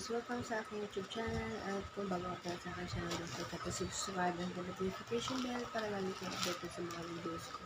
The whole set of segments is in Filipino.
guys, welcome sa aking YouTube channel. At kung bago ka sa aking channel, don't forget to subscribe and the notification bell para lagi kang updated sa mga videos ko.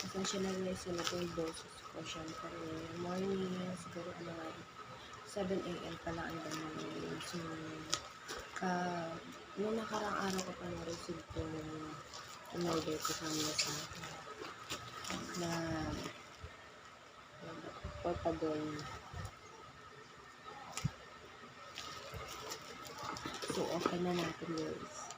Pasensya na guys, yun ito yung boses ko. Siyempre, morning, siguro 7 AM pa lang ang dami ngayon. So, nung nakarang araw ko pa na-receive ko yung order ko sa Lazada na portable. So, open na natin guys.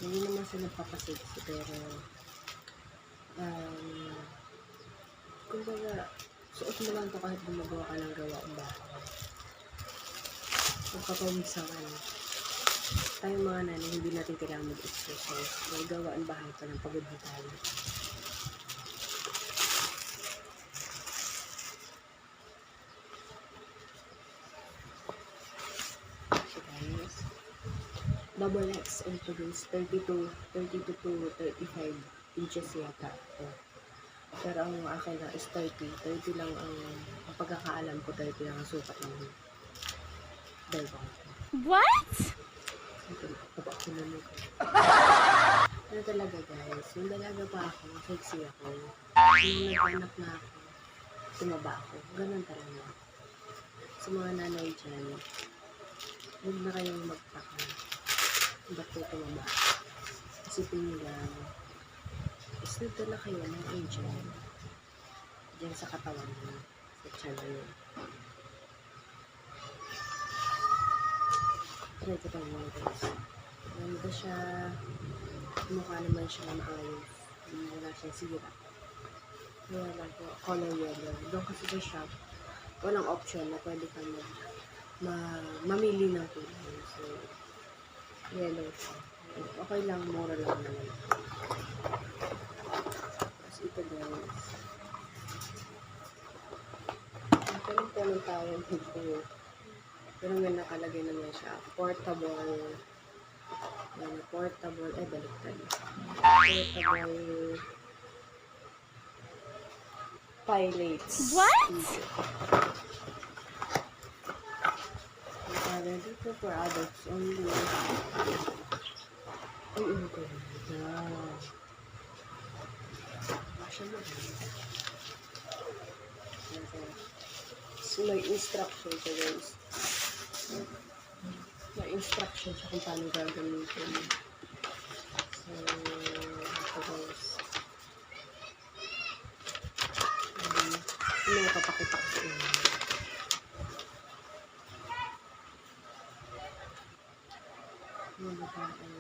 Hindi naman sila papasiksi, pero kumbaga, suot mo lang ito kahit gumagawa ka ng gawaang bahay. Magpapawisan ka na. Tayong mga nanay, hindi natin kailangan mag-exercise. May gawaan bahay pa ng pagod na tayo. So guys, double X and produce 32 to 35 inches yata. Pero ang akin na is 30 lang ang pagkakaalam ko, 30 lang ang sukat ng dalawang. What? Taba ko na nito. Ano talaga guys, yung dalaga pa ako, sexy ako. Yung nagpanak na ako, tumaba ako. Ganun talaga. Sa mga nanay dyan, huwag na kayong magtaka. Ba't ko tumaba? Isipin nyo lang, is nagdala kayo ng agent dyan sa katawan mo, sa channel mo. Try ko tayo mga guys. Ganda siya, mukha naman siya na maayos. Wala siyang sira. Kaya lang po, color yellow. Doon kasi sa shop, walang option na pwede ka mamili ng kulay. So, yellow siya. Okay lang, mura lang naman. Tapos ito guys. Nakaroon po ng tawag dito. Pero may nakalagay naman siya. Portable. Portable. Baliktad. Portable pilates. What? Dito for adults only. Ay, ano ko na. Siya mo. So, may instruction ko guys. May instruction siya kung paano gagamitin. So, ito guys. Ano yung kapakita ko sa inyo. Ano ba ito?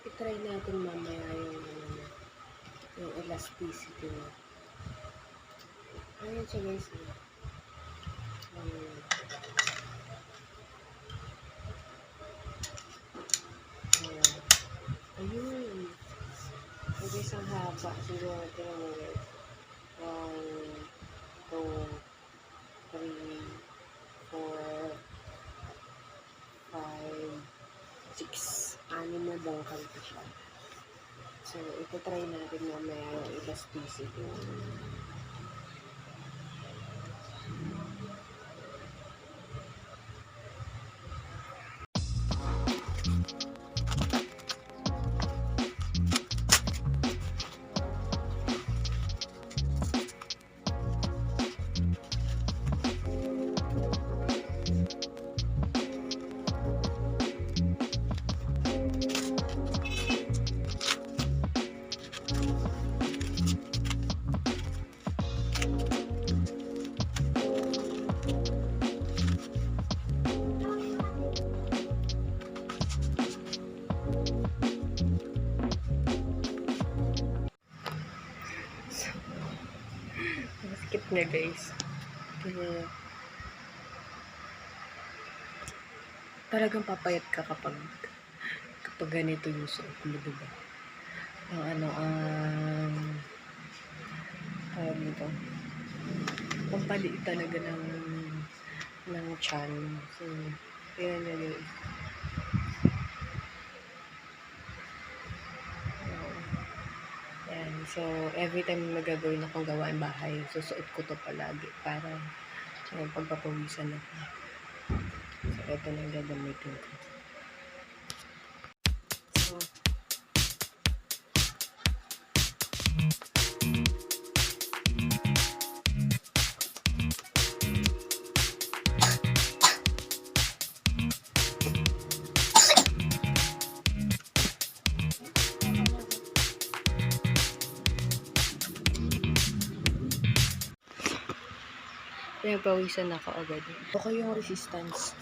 I-try natin mamaya yung elasticity niya. Ayan siya guys. Ayun. So guys, ang haba. Siguro tira mo guys. 1, 2, 3, 4, 5, 6. 6 na dangkal ko siya. So, ito try natin mamaya yung elasticity. Sikip niya guys. Kaya, talagang papayat ka kapag ganito yung suot mo, diba? Tawag nito, pampaliit talaga ng chan. So, tingnan nyo yun. Yan. So, every time nagagawin akong gawain bahay, susuot ko to palagi para pagpapawisan ako. So, ito na yung gagamitin ko. So, pinagpawisan ako agad. Okay yung resistance.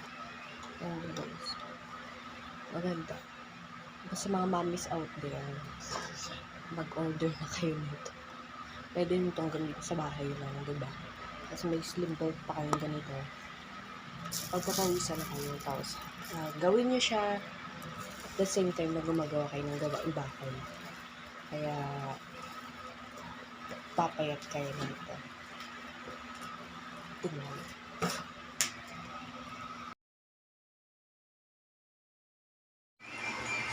Ayan guys. Maganda. Kasi mga mommies out there, mag-order na kayo nito. Pwede nyo itong gamitin sa bahay lang, diba? Kasi may slim belt pa kayong ganito. Pagpapawisan na kayo, tapos gawin nyo siya at the same time na gumagawa kayo ng gawain bahay. Kaya papayat kayo nito. Tingnan.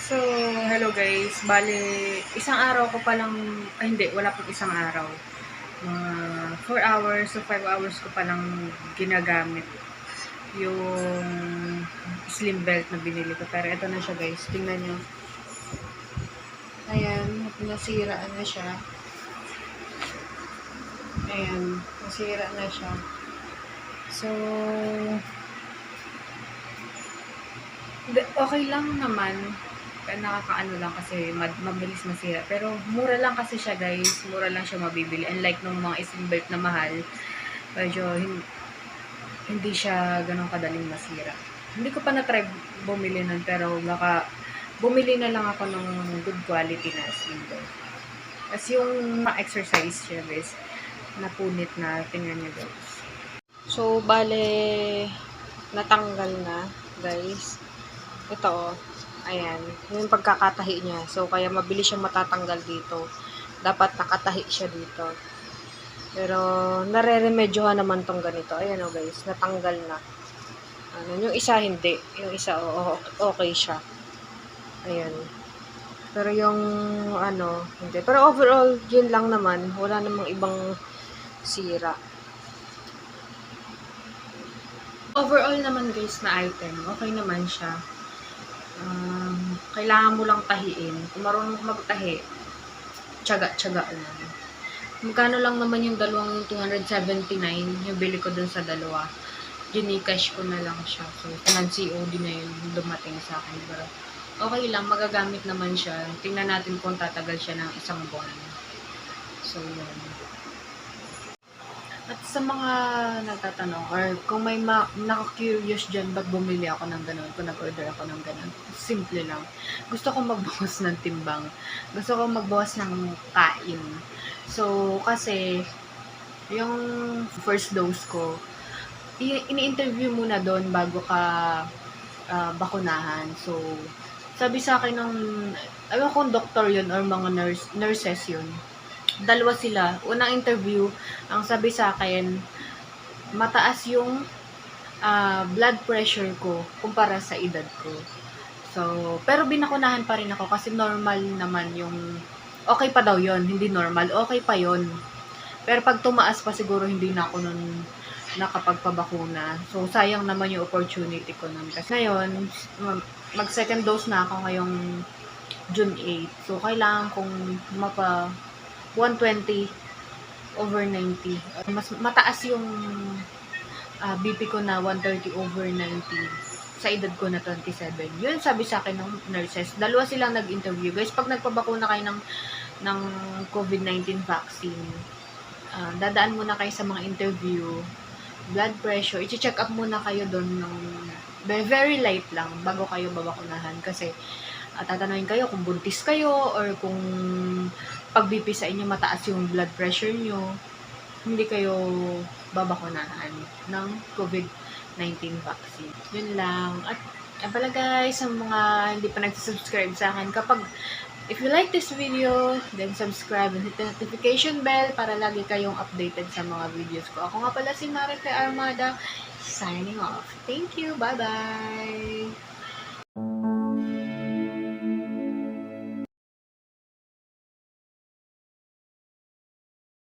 So, hello guys. Bale, isang araw ko palang, hindi, wala pang isang araw. 4 hours o 5 hours ko palang ginagamit yung slim belt na binili ko. Pero ito na siya guys. Tingnan nyo. Ayan, nasiraan na siya. Ayan, nasira na siya. So, okay lang naman. Nakakaano lang kasi mabilis masira. Pero mura lang kasi siya guys. Mura lang siya mabibili. Unlike nung mga slim belt na mahal, medyo hindi siya ganun kadaling masira. Hindi ko pa na-try bumili nun, pero baka bumili na lang ako ng good quality na slim belt. Kasi yung ma-exercise siya guys, napunit na. Tingnan niyo guys. So, bale, natanggal na, guys. Ito, ayan. Yung pagkakatahi niya. So, kaya mabilis siyang matatanggal dito. Dapat nakatahi siya dito. Pero, nare-remedyohan naman tong ganito. Ayan o, guys. Natanggal na. Yung isa, hindi. Yung isa, okay siya. Ayan. Pero yung, hindi. Pero overall, yun lang naman. Wala namang ibang sira. Overall naman guys na item, okay naman siya. Kailangan mo lang tahiin. Kung marunong magtahi, tiyaga-tiyaga lang. Magkano lang naman yung dalawang 279, yung bili ko dun sa dalawa. GCASH ko na lang siya. So, non-COD na yun dumating sa akin. Pero okay lang, magagamit naman siya. Tingnan natin kung tatagal siya ng isang buwan. So, yun. At sa mga nagtatanong, or kung may naka-curious dyan, ba't bumili ako ng ganun, kung nag-order ako ng ganun, simple lang. Gusto ko magbawas ng timbang. Gusto ko magbawas ng kain. So, kasi, yung first dose ko, ini-interview muna doon bago ka bakunahan. So, sabi sa akin ng, alam kong doktor yun, or mga nurses yun. Dalawa sila. Unang interview, ang sabi sa akin, mataas yung blood pressure ko kumpara sa edad ko. So, pero binakunahan pa rin ako kasi normal naman yung, okay pa daw yon, hindi normal, okay pa yon. Pero pag tumaas pa siguro hindi na ako nun nakapagpabakuna. So, sayang naman yung opportunity ko nun. Kasi ngayon, mag second dose na ako ngayong June 8. So, kailangan kong 120 over 90. Mas mataas yung BP ko na 130 over 90 sa edad ko na 27. Yun sabi sa akin ng nurses. Dalawa silang nag-interview. Guys, pag nagpabakuna kayo ng COVID-19 vaccine, dadaan muna kayo sa mga interview, blood pressure, i-check up muna kayo doon ng very light lang bago kayo babakunahan. Kasi tatanungin kayo kung buntis kayo or kung pag BP sa inyo mataas yung blood pressure nyo. hindi kayo babakunahan ng COVID-19 vaccine. Yun lang. At pala guys, sa mga hindi pa nagsubscribe sa akin, if you like this video, then subscribe and hit the notification bell para lagi kayong updated sa mga videos ko. Ako nga pala si Marife Armada, signing off. Thank you. Bye-bye!